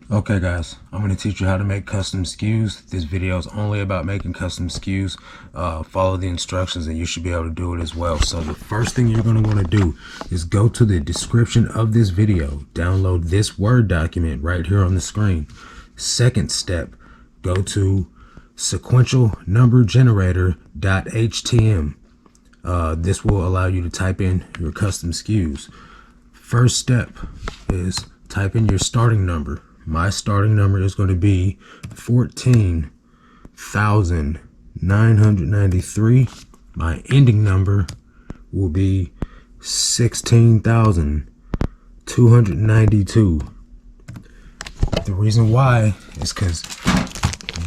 Okay guys, I'm going to teach you how to make custom SKUs. This video is only about making custom SKUs. Follow the instructions and you should be able to do it as well. So the first thing you're going to want to do is go to the description of this video. Download this Word document right here on the screen. Second step, go to sequentialnumbergenerator.htm. This will allow you to type in your custom SKUs. First step is type in your starting number. My starting number is going to be 14,993. My ending number will be 16,292. The reason why is because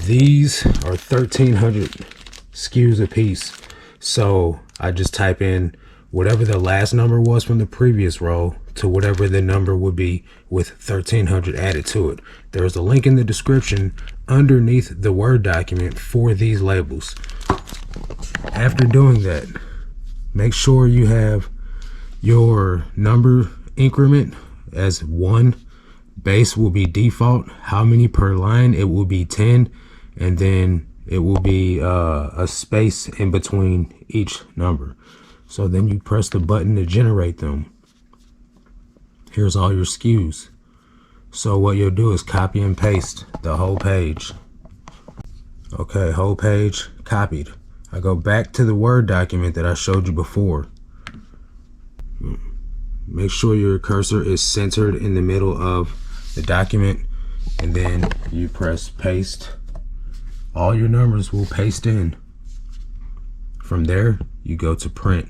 these are 1,300 SKUs a piece. So I just type in whatever the last number was from the previous row to whatever the number would be with 1,300 added to it. There's a link in the description underneath the Word document for these labels. After doing that, make sure you have your number increment as 1. Base will be default. How many per line? It will be 10, and then it will be a space in between each number. So then you press the button to generate them. Here's all your SKUs. So what you'll do is copy and paste the whole page. Okay, whole page copied. I go back to the Word document that I showed you before. Make sure your cursor is centered in the middle of the document, and then you press paste. All your numbers will paste in. From there, you go to print.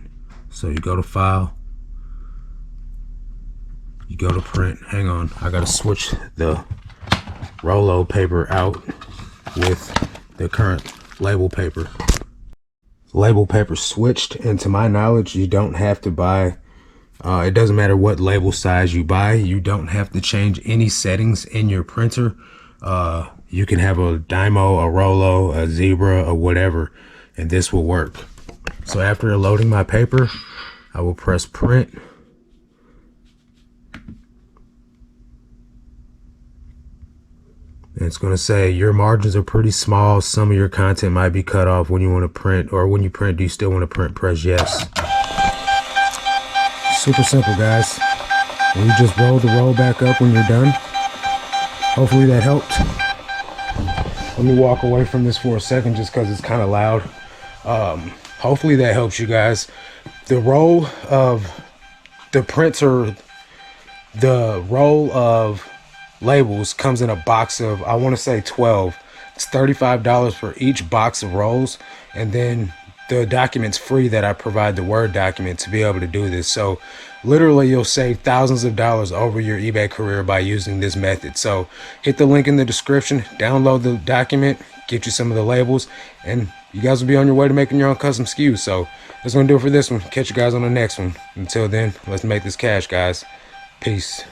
So you go to file, you go to print. Hang on, I gotta switch the Rollo paper out with the current label paper. Label paper switched, and to my knowledge, you don't have to buy, it doesn't matter what label size you buy, you don't have to change any settings in your printer. You can have a Dymo, a Rollo, a Zebra, or whatever, and this will work. So after loading my paper, I will press print. And it's going to say your margins are pretty small. Some of your content might be cut off when you want to print, or when you print, do you still want to print? Press yes. Super simple, guys. And you just roll the roll back up when you're done. Hopefully that helped. Let me walk away from this for a second just because it's kind of loud. Hopefully that helps you guys. The roll of the printer, the roll of labels comes in a box of, I want to say 12. It's $35 for each box of rolls, and then the document's free that I provide, the Word document, to be able to do this. So literally you'll save thousands of dollars over your eBay career by using this method. So hit the link in the description, download the document, get you some of the labels, and you guys will be on your way to making your own custom SKUs. So that's gonna do it for this one. Catch you guys on the next one. Until then, let's make this cash, guys. Peace.